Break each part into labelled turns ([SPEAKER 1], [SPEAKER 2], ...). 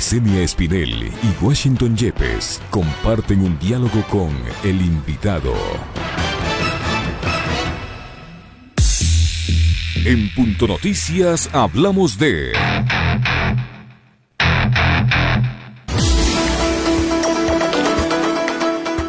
[SPEAKER 1] Yesenia Espinel y Washington Yepes comparten un diálogo con el invitado. En Punto Noticias hablamos de...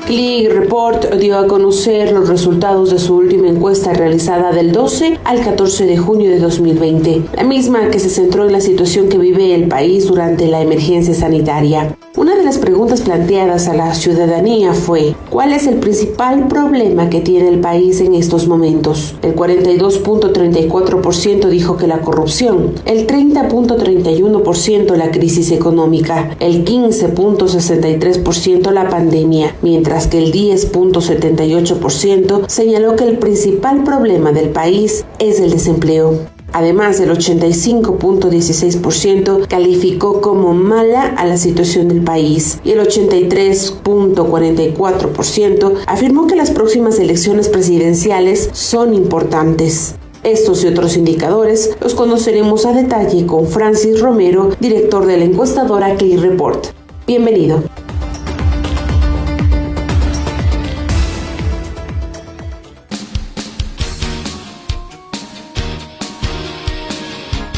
[SPEAKER 2] Click Report dio a conocer los resultados de su última encuesta realizada del 12 al 14 de junio de 2020, la misma que se centró en la situación que vive el país durante la emergencia sanitaria. Una de las preguntas planteadas a la ciudadanía fue: ¿cuál es el principal problema que tiene el país en estos momentos? El 42.34% dijo que la corrupción, el 30.31% la crisis económica, el 15.63% la pandemia, mientras que el 10.78% señaló que el principal problema del país es el desempleo. Además, el 85.16% calificó como mala a la situación del país y el 83.44% afirmó que las próximas elecciones presidenciales son importantes. Estos y otros indicadores los conoceremos a detalle con Francis Romero, director de la encuestadora Click Report. Bienvenido.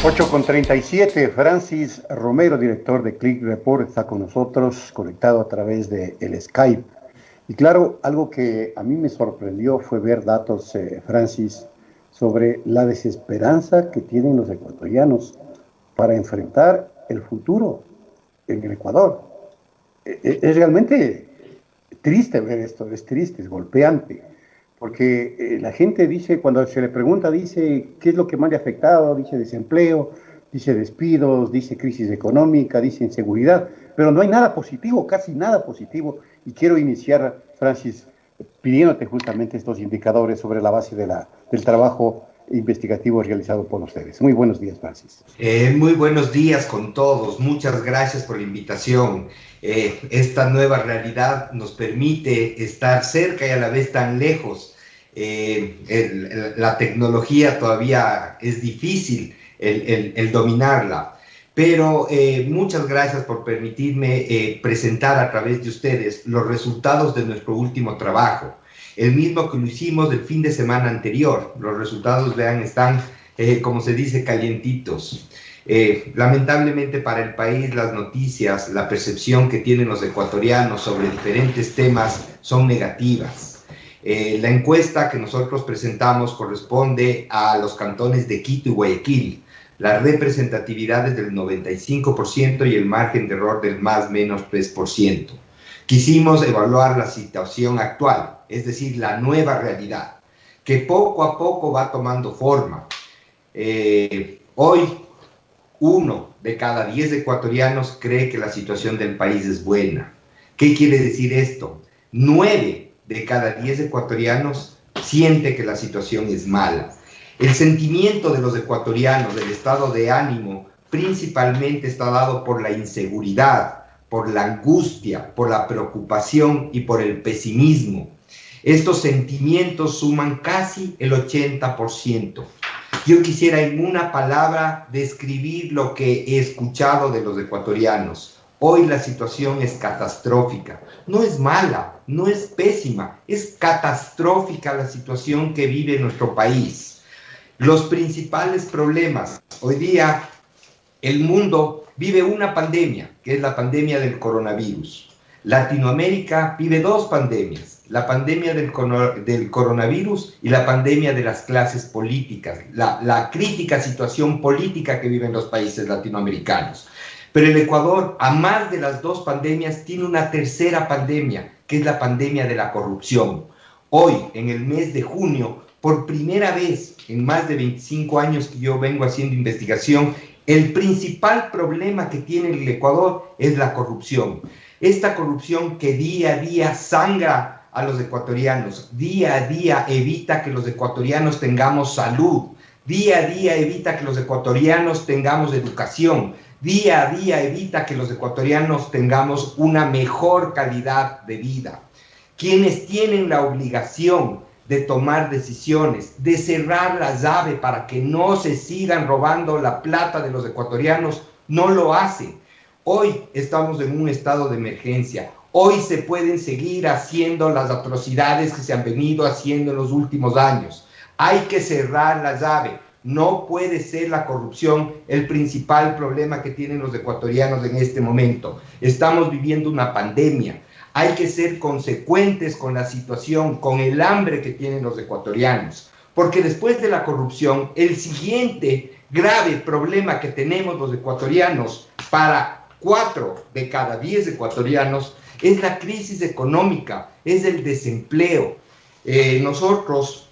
[SPEAKER 3] Ocho con 37, Francis Romero, director de Click Report, está con nosotros, conectado a través de el Skype. Y claro, algo que a mí me sorprendió fue ver datos, Francis, sobre la desesperanza que tienen los ecuatorianos para enfrentar el futuro en el Ecuador. Es realmente triste ver esto, es triste, es golpeante. Porque la gente dice, cuando se le pregunta, dice qué es lo que más le ha afectado, dice desempleo, dice despidos, dice crisis económica, dice inseguridad, pero no hay nada positivo, casi nada positivo. Y quiero iniciar, Francis, pidiéndote justamente estos indicadores sobre la base del trabajo investigativo realizado por ustedes. Muy buenos días, Francis.
[SPEAKER 4] Muy buenos días con todos. Muchas gracias por la invitación. Esta nueva realidad nos permite estar cerca y a la vez tan lejos. La tecnología todavía es difícil el dominarla, pero muchas gracias por permitirme presentar a través de ustedes los resultados de nuestro último trabajo. El mismo que lo hicimos el fin de semana anterior. Los resultados, vean, están, como se dice, calientitos. Lamentablemente para el país, las noticias, la percepción que tienen los ecuatorianos sobre diferentes temas son negativas. La encuesta que nosotros presentamos corresponde a los cantones de Quito y Guayaquil. La representatividad es del 95% y el margen de error del más menos 3%. Quisimos evaluar la situación actual, es decir, la nueva realidad, que poco a poco va tomando forma. Hoy, 1 de cada 10 ecuatorianos cree que la situación del país es buena. ¿Qué quiere decir esto? 9 de cada 10 ecuatorianos siente que la situación es mala. El sentimiento de los ecuatorianos, del estado de ánimo, principalmente está dado por la inseguridad, por la angustia, por la preocupación y por el pesimismo. Estos sentimientos suman casi el 80%. Yo quisiera en una palabra describir lo que he escuchado de los ecuatorianos. Hoy la situación es catastrófica. No es mala, no es pésima, es catastrófica la situación que vive nuestro país. Los principales problemas. Hoy día el mundo vive una pandemia, que es la pandemia del coronavirus. Latinoamérica vive dos pandemias, la pandemia del coronavirus y la pandemia de las clases políticas, la crítica situación política que viven los países latinoamericanos. Pero el Ecuador, a más de las dos pandemias, tiene una tercera pandemia, que es la pandemia de la corrupción. Hoy, en el mes de junio, por primera vez en más de 25 años que yo vengo haciendo investigación, el principal problema que tiene el Ecuador es la corrupción. Esta corrupción que día a día sangra a los ecuatorianos, día a día evita que los ecuatorianos tengamos salud, día a día evita que los ecuatorianos tengamos educación, día a día evita que los ecuatorianos tengamos una mejor calidad de vida. Quienes tienen la obligación de tomar decisiones, de cerrar la llave para que no se sigan robando la plata de los ecuatorianos, no lo hacen. Hoy estamos en un estado de emergencia. Hoy se pueden seguir haciendo las atrocidades que se han venido haciendo en los últimos años. Hay que cerrar la llave. No puede ser la corrupción el principal problema que tienen los ecuatorianos en este momento. Estamos viviendo una pandemia. Hay que ser consecuentes con la situación, con el hambre que tienen los ecuatorianos. Porque después de la corrupción, el siguiente grave problema que tenemos los ecuatorianos, para 4 de cada 10 ecuatorianos, es la crisis económica, es el desempleo. Nosotros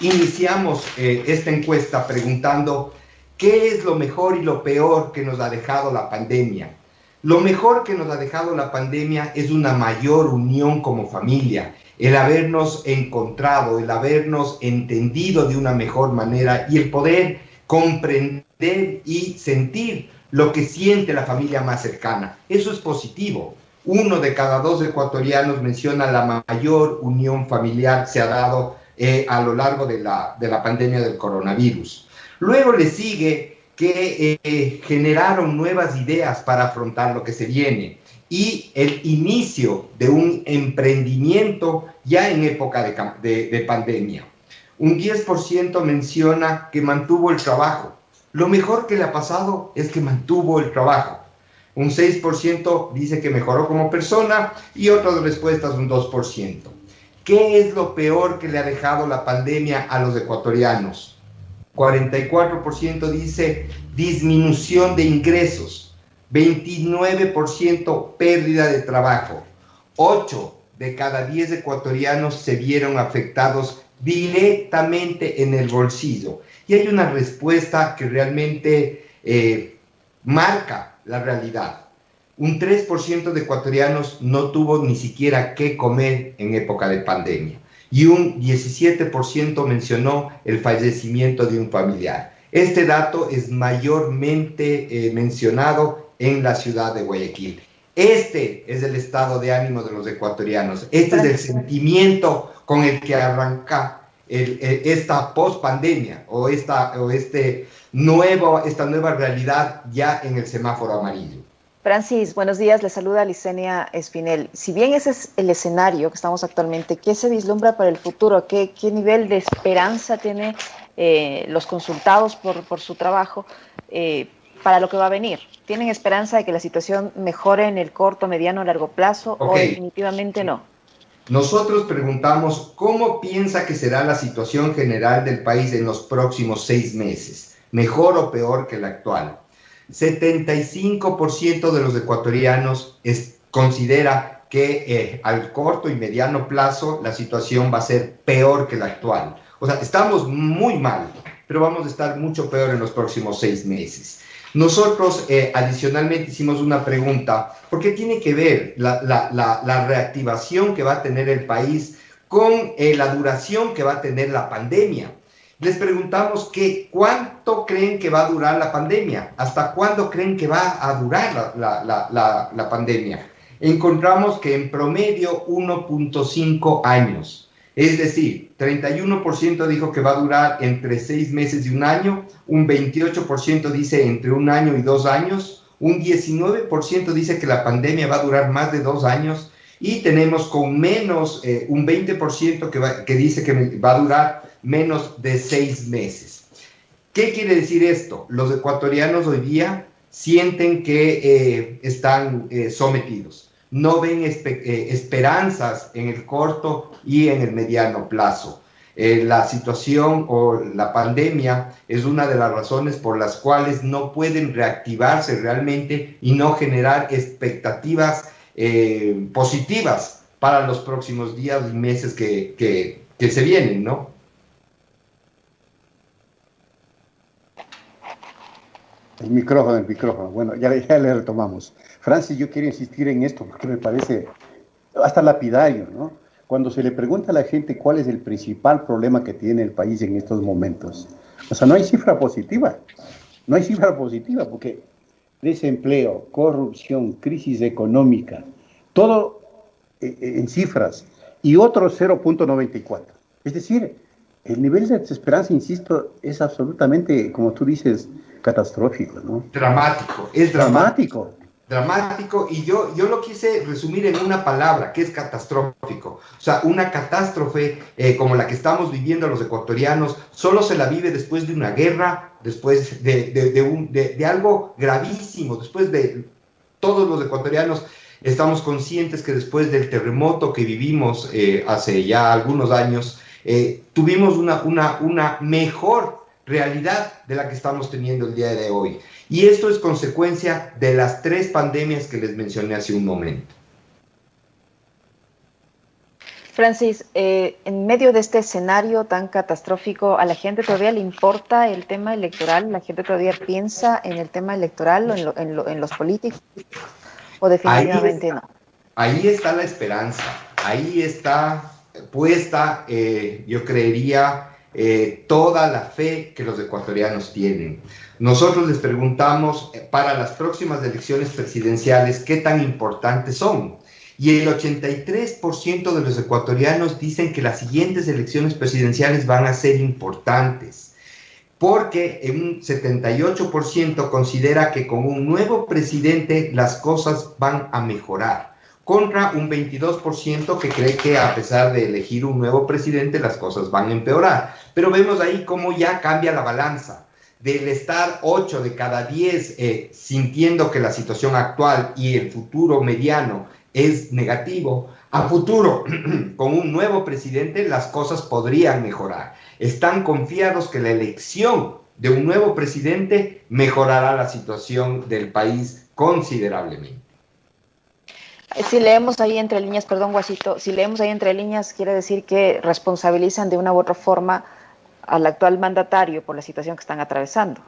[SPEAKER 4] iniciamos esta encuesta preguntando qué es lo mejor y lo peor que nos ha dejado la pandemia. Lo mejor que nos ha dejado la pandemia es una mayor unión como familia, el habernos encontrado, el habernos entendido de una mejor manera y el poder comprender y sentir lo que siente la familia más cercana. Eso es positivo. 1 de cada 2 ecuatorianos menciona la mayor unión familiar se ha dado a lo largo de la pandemia del coronavirus. Luego le sigue que generaron nuevas ideas para afrontar lo que se viene y el inicio de un emprendimiento ya en época de pandemia. Un 10% menciona que mantuvo el trabajo. Lo mejor que le ha pasado es que mantuvo el trabajo. Un 6% dice que mejoró como persona y otras respuestas un 2%. ¿Qué es lo peor que le ha dejado la pandemia a los ecuatorianos? 44% dice disminución de ingresos, 29% pérdida de trabajo, 8 de cada 10 ecuatorianos se vieron afectados directamente en el bolsillo. Y hay una respuesta que realmente marca la realidad. Un 3% de ecuatorianos no tuvo ni siquiera qué comer en época de pandemia. Y un 17% mencionó el fallecimiento de un familiar. Este dato es mayormente mencionado en la ciudad de Guayaquil. Este es el estado de ánimo de los ecuatorianos. Este es el sentimiento con el que arranca esta post-pandemia o esta nueva realidad ya en el semáforo amarillo.
[SPEAKER 5] Francis, buenos días, le saluda Licenia Espinel. Si bien ese es el escenario que estamos actualmente, ¿qué se vislumbra para el futuro? ¿Qué nivel de esperanza tiene los consultados por su trabajo para lo que va a venir? ¿Tienen esperanza de que la situación mejore en el corto, mediano, largo plazo o definitivamente no?
[SPEAKER 4] Nosotros preguntamos cómo piensa que será la situación general del país en los próximos 6 meses, mejor o peor que la actual. 75% de los ecuatorianos considera que al corto y mediano plazo la situación va a ser peor que la actual. O sea, estamos muy mal, pero vamos a estar mucho peor en los próximos 6 meses. Nosotros adicionalmente hicimos una pregunta, ¿por qué tiene que ver la reactivación que va a tener el país con la duración que va a tener la pandemia? Les preguntamos cuánto creen que va a durar la pandemia, hasta cuándo creen que va a durar la pandemia. Encontramos que en promedio 1.5 años, es decir, 31% dijo que va a durar entre 6 meses y 1 año, un 28% dice entre 1 año y 2 años, un 19% dice que la pandemia va a durar más de 2 años y tenemos con menos un 20% que dice que va a durar menos de 6 meses. ¿Qué quiere decir esto? Los ecuatorianos hoy día sienten que están sometidos. No ven esperanzas en el corto y en el mediano plazo. La situación o la pandemia es una de las razones por las cuales no pueden reactivarse realmente y no generar expectativas positivas para los próximos días y meses que se vienen, ¿no?
[SPEAKER 3] El micrófono. Bueno, ya le retomamos. Francis, yo quiero insistir en esto porque me parece hasta lapidario, ¿no? Cuando se le pregunta a la gente cuál es el principal problema que tiene el país en estos momentos, o sea, no hay cifra positiva. No hay cifra positiva porque desempleo, corrupción, crisis económica, todo en cifras y otro 0.94. Es decir, el nivel de desesperanza, insisto, es absolutamente, como tú dices, catastrófico, ¿no?
[SPEAKER 4] Dramático,
[SPEAKER 3] es dramático.
[SPEAKER 4] dramático, y yo lo quise resumir en una palabra, que es catastrófico. O sea, una catástrofe como la que estamos viviendo los ecuatorianos, solo se la vive después de una guerra, después de algo gravísimo, después de todos los ecuatorianos. Estamos conscientes que después del terremoto que vivimos hace ya algunos años, tuvimos una mejor realidad de la que estamos teniendo el día de hoy. Y esto es consecuencia de las 3 pandemias que les mencioné hace un momento.
[SPEAKER 5] Francis, en medio de este escenario tan catastrófico, ¿a la gente todavía le importa el tema electoral? ¿La gente todavía piensa en el tema electoral o en los políticos? ¿O definitivamente no?
[SPEAKER 4] Ahí está la esperanza, ahí está puesta, yo creería, toda la fe que los ecuatorianos tienen. Nosotros les preguntamos para las próximas elecciones presidenciales qué tan importantes son. Y el 83% de los ecuatorianos dicen que las siguientes elecciones presidenciales van a ser importantes, porque un 78% considera que con un nuevo presidente las cosas van a mejorar, contra un 22% que cree que a pesar de elegir un nuevo presidente las cosas van a empeorar. Pero vemos ahí cómo ya cambia la balanza. Del estar 8 de cada 10 sintiendo que la situación actual y el futuro mediano es negativo, a futuro, con un nuevo presidente, las cosas podrían mejorar. Están confiados que la elección de un nuevo presidente mejorará la situación del país considerablemente.
[SPEAKER 5] Si leemos ahí entre líneas, perdón, Guasito, si leemos ahí entre líneas, quiere decir que responsabilizan de una u otra forma al actual mandatario por la situación que están atravesando.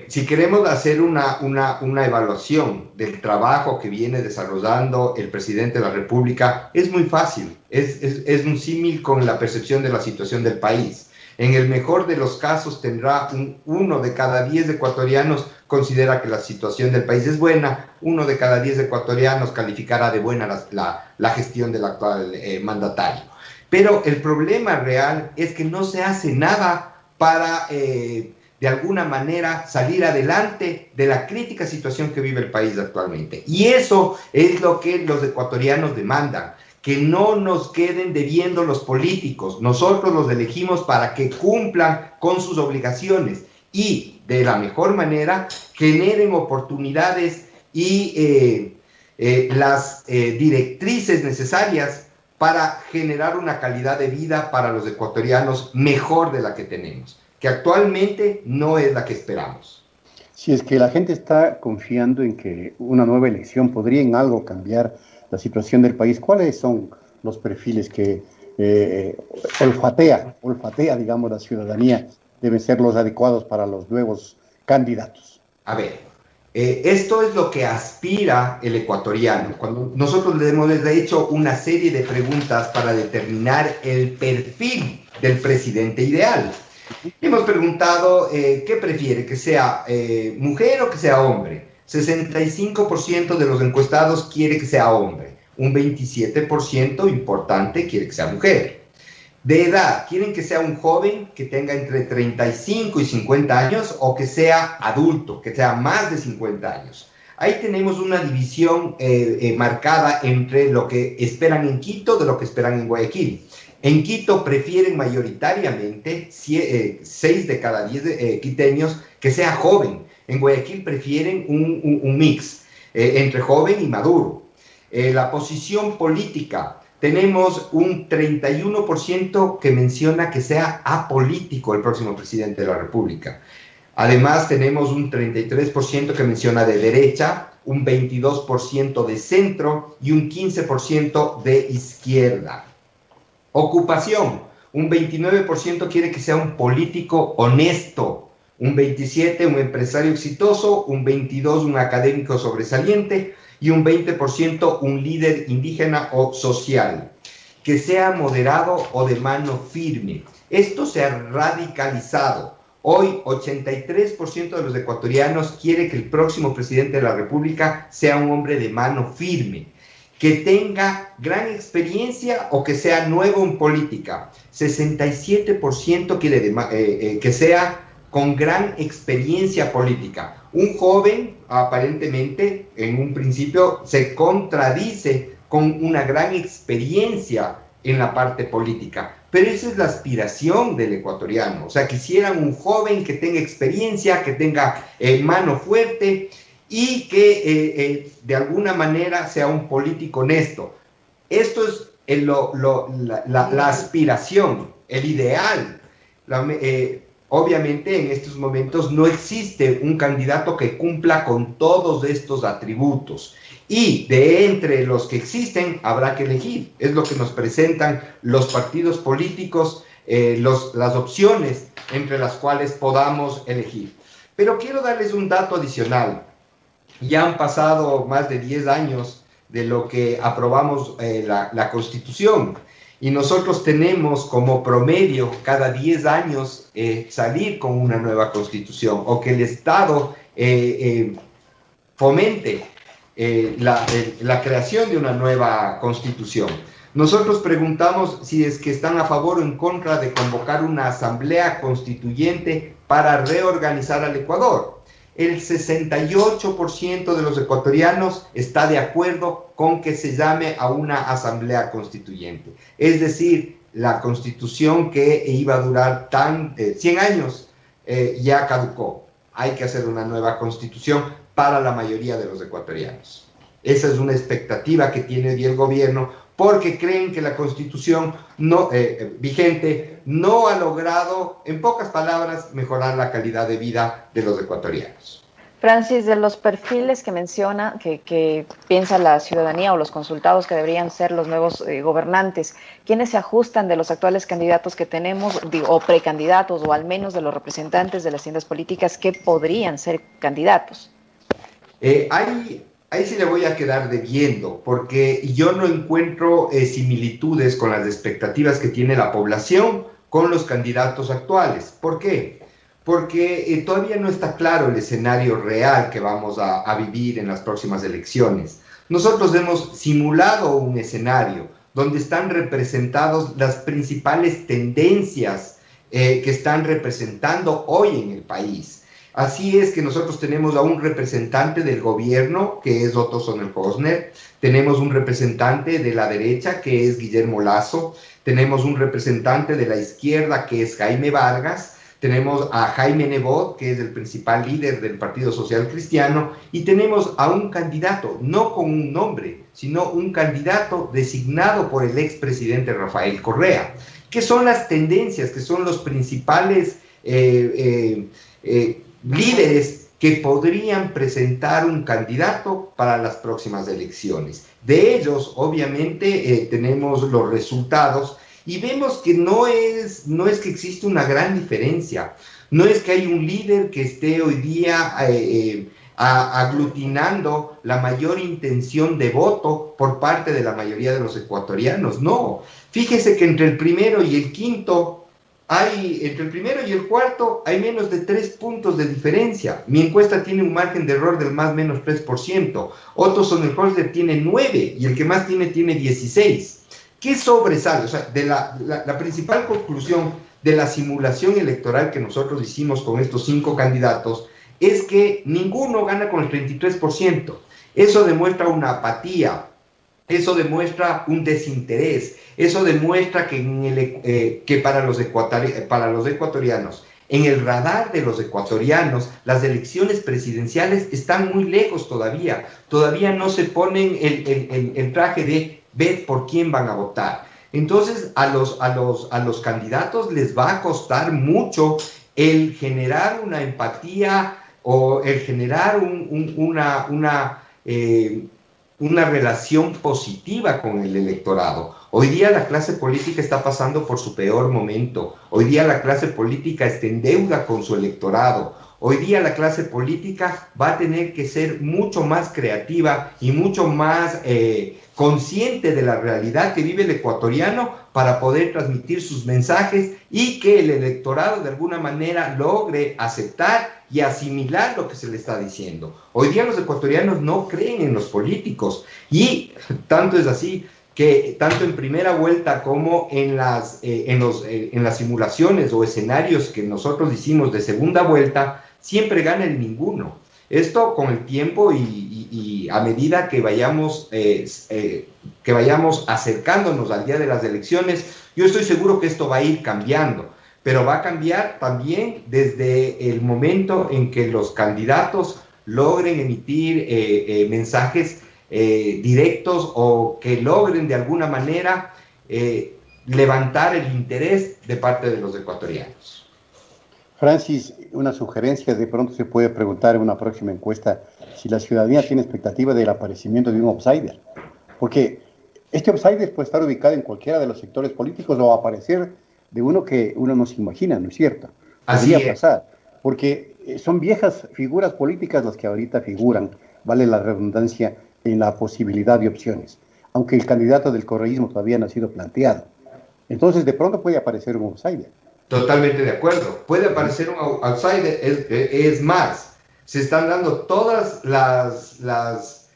[SPEAKER 4] Si queremos hacer una evaluación del trabajo que viene desarrollando el presidente de la República, es muy fácil, es un símil con la percepción de la situación del país. En el mejor de los casos tendrá 1 de cada 10 ecuatorianos considera que la situación del país es buena, 1 de cada 10 ecuatorianos calificará de buena la gestión del actual mandatario. Pero el problema real es que no se hace nada para de alguna manera salir adelante de la crítica situación que vive el país actualmente. Y eso es lo que los ecuatorianos demandan, que no nos queden debiendo los políticos. Nosotros los elegimos para que cumplan con sus obligaciones y de la mejor manera generen oportunidades y las directrices necesarias para generar una calidad de vida para los ecuatorianos mejor de la que tenemos, que actualmente no es la que esperamos.
[SPEAKER 3] Si es que la gente está confiando en que una nueva elección podría en algo cambiar la situación del país, ¿cuáles son los perfiles que olfatea, digamos, la ciudadanía deben ser los adecuados para los nuevos candidatos?
[SPEAKER 4] A ver, esto es lo que aspira el ecuatoriano. Cuando nosotros le hemos hecho una serie de preguntas para determinar el perfil del presidente ideal. Hemos preguntado qué prefiere, que sea mujer o que sea hombre. 65% de los encuestados quiere que sea hombre. Un 27% importante quiere que sea mujer. De edad, quieren que sea un joven que tenga entre 35 y 50 años o que sea adulto, que sea más de 50 años. Ahí tenemos una división marcada entre lo que esperan en Quito de lo que esperan en Guayaquil. En Quito prefieren mayoritariamente 6 de cada 10 quiteños que sea joven. En Guayaquil prefieren un mix entre joven y maduro. La posición política, tenemos un 31% que menciona que sea apolítico el próximo presidente de la República. Además tenemos un 33% que menciona de derecha, un 22% de centro y un 15% de izquierda. Ocupación, un 29% quiere que sea un político honesto, un 27% un empresario exitoso, un 22% un académico sobresaliente y un 20% un líder indígena o social, que sea moderado o de mano firme. Esto se ha radicalizado. Hoy 83% de los ecuatorianos quiere que el próximo presidente de la República sea un hombre de mano firme, que tenga gran experiencia o que sea nuevo en política. 67% quiere que sea con gran experiencia política. Un joven, aparentemente, en un principio, se contradice con una gran experiencia en la parte política. Pero esa es la aspiración del ecuatoriano. O sea, quisieran un joven que tenga experiencia, que tenga mano fuerte y que de alguna manera sea un político honesto. Esto es la aspiración, el ideal. Obviamente en estos momentos no existe un candidato que cumpla con todos estos atributos. Y de entre los que existen habrá que elegir. Es lo que nos presentan los partidos políticos, las opciones entre las cuales podamos elegir. Pero quiero darles un dato adicional. Ya han pasado más de 10 años de lo que aprobamos la Constitución. Y nosotros tenemos como promedio cada 10 años salir con una nueva Constitución, o que el Estado fomente la creación de una nueva Constitución. Nosotros preguntamos si es que están a favor o en contra de convocar una asamblea constituyente para reorganizar al Ecuador. El 68% de los ecuatorianos está de acuerdo con que se llame a una asamblea constituyente. Es decir, la Constitución que iba a durar 100 años ya caducó. Hay que hacer una nueva Constitución para la mayoría de los ecuatorianos. Esa es una expectativa que tiene el gobierno, porque creen que la Constitución vigente no ha logrado, en pocas palabras, mejorar la calidad de vida de los ecuatorianos.
[SPEAKER 5] Francis, de los perfiles que menciona, que piensa la ciudadanía o los consultados que deberían ser los nuevos gobernantes, ¿quiénes se ajustan de los actuales candidatos que tenemos, o precandidatos, o al menos de los representantes de las tiendas políticas que podrían ser candidatos?
[SPEAKER 4] Ahí sí le voy a quedar debiendo, porque yo no encuentro similitudes con las expectativas que tiene la población con los candidatos actuales. ¿Por qué? Porque todavía no está claro el escenario real que vamos a vivir en las próximas elecciones. Nosotros hemos simulado un escenario donde están representados las principales tendencias que están representando hoy en el país. Así es que nosotros tenemos a un representante del gobierno, que es Otto Sonnenhösner, tenemos un representante de la derecha, que es Guillermo Lasso, tenemos un representante de la izquierda, que es Jaime Vargas, tenemos a Jaime Nebot, que es el principal líder del Partido Social Cristiano, y tenemos a un candidato, no con un nombre, sino un candidato designado por el expresidente Rafael Correa. ¿Qué son las tendencias? ¿Qué son los principales líderes que podrían presentar un candidato para las próximas elecciones? De ellos, obviamente, tenemos los resultados y vemos que no es que existe una gran diferencia. No es que hay un líder que esté hoy día aglutinando la mayor intención de voto por parte de la mayoría de los ecuatorianos. No, fíjese que entre el primero y el quinto, entre el primero y el cuarto hay menos de 3 puntos de diferencia. Mi encuesta tiene un margen de error del más o menos 3%. Otto Sonnenhösner tiene 9 y el que más tiene 16. ¿Qué sobresale? O sea, de la principal conclusión de la simulación electoral que nosotros hicimos con estos 5 candidatos es que ninguno gana con el 33%. Eso demuestra una apatía, eso demuestra un desinterés, eso demuestra que para los ecuatorianos, en el radar de los ecuatorianos, las elecciones presidenciales están muy lejos todavía. Todavía no se ponen el traje de ver por quién van a votar. Entonces, a los candidatos les va a costar mucho el generar una empatía o el generar una relación positiva con el electorado. Hoy día la clase política está pasando por su peor momento. Hoy día la clase política está en deuda con su electorado. Hoy día la clase política va a tener que ser mucho más creativa y mucho más consciente de la realidad que vive el ecuatoriano para poder transmitir sus mensajes y que el electorado de alguna manera logre aceptar y asimilar lo que se le está diciendo. Hoy día los ecuatorianos no creen en los políticos y tanto es así que tanto en primera vuelta como en las simulaciones o escenarios que nosotros hicimos de segunda vuelta, siempre gana el ninguno. Esto con el tiempo y a medida que vayamos acercándonos al día de las elecciones, yo estoy seguro que esto va a ir cambiando, pero va a cambiar también desde el momento en que los candidatos logren emitir mensajes directos o que logren de alguna manera levantar el interés de parte de los ecuatorianos.
[SPEAKER 3] Francis, una sugerencia, de pronto se puede preguntar en una próxima encuesta si la ciudadanía tiene expectativa del aparecimiento de un outsider, porque este outsider puede estar ubicado en cualquiera de los sectores políticos o aparecer de uno que uno no se imagina, ¿no es cierto? Podría pasar, porque son viejas figuras políticas las que ahorita figuran, vale la redundancia, en la posibilidad de opciones, aunque el candidato del correísmo todavía no ha sido planteado. Entonces, de pronto puede aparecer un outsider.
[SPEAKER 4] Totalmente de acuerdo. Puede aparecer un outsider, es más, se están dando todas las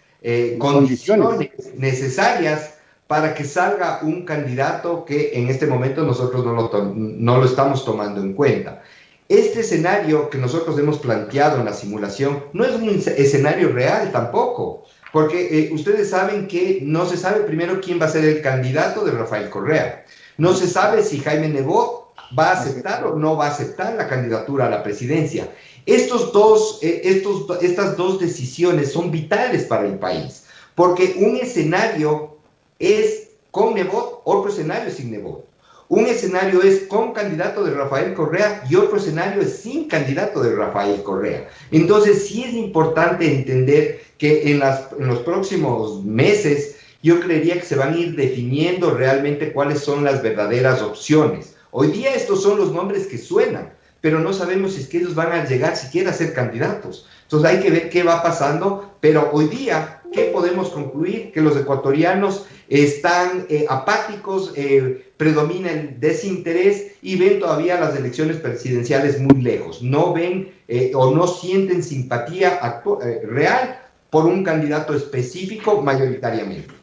[SPEAKER 4] condiciones necesarias para que salga un candidato que en este momento nosotros no lo estamos tomando en cuenta. Este escenario que nosotros hemos planteado en la simulación no es un escenario real tampoco, porque ustedes saben que no se sabe primero quién va a ser el candidato de Rafael Correa. No se sabe si Jaime Nebot va a aceptar o no va a aceptar la candidatura a la presidencia. Estas dos decisiones son vitales para el país, porque un escenario es con Nebot, otro escenario es sin Nebot. Un escenario es con candidato de Rafael Correa y otro escenario es sin candidato de Rafael Correa. Entonces sí es importante entender que en los próximos meses yo creería que se van a ir definiendo realmente cuáles son las verdaderas opciones. Hoy día estos son los nombres que suenan, pero no sabemos si es que ellos van a llegar siquiera a ser candidatos. Entonces hay que ver qué va pasando, pero hoy día, ¿qué podemos concluir? Que los ecuatorianos están apáticos, predomina el desinterés y ven todavía las elecciones presidenciales muy lejos. No ven o no sienten simpatía real por un candidato específico mayoritariamente.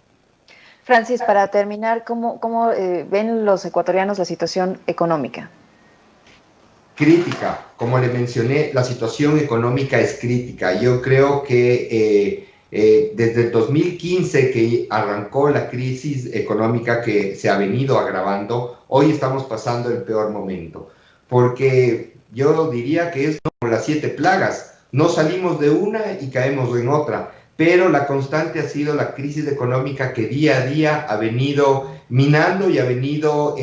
[SPEAKER 5] Francis, para terminar, ¿cómo ven los ecuatorianos la situación económica?
[SPEAKER 4] Crítica, como le mencioné, la situación económica es crítica. Yo creo que desde el 2015 que arrancó la crisis económica que se ha venido agravando, hoy estamos pasando el peor momento, porque yo diría que es como las 7 plagas, no salimos de una y caemos en otra, pero la constante ha sido la crisis económica que día a día ha venido minando y ha venido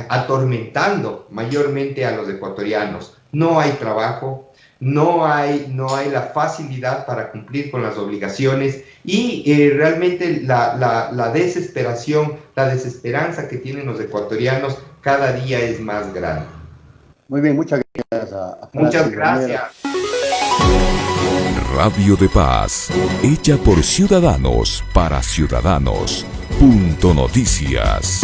[SPEAKER 4] atormentando mayormente a los ecuatorianos. No hay trabajo, no hay la facilidad para cumplir con las obligaciones y realmente la desesperación, la desesperanza que tienen los ecuatorianos cada día es más grande.
[SPEAKER 3] Muy bien, muchas gracias.
[SPEAKER 4] Muchas gracias.
[SPEAKER 1] Radio de Paz, hecha por ciudadanos para ciudadanos. Punto Noticias.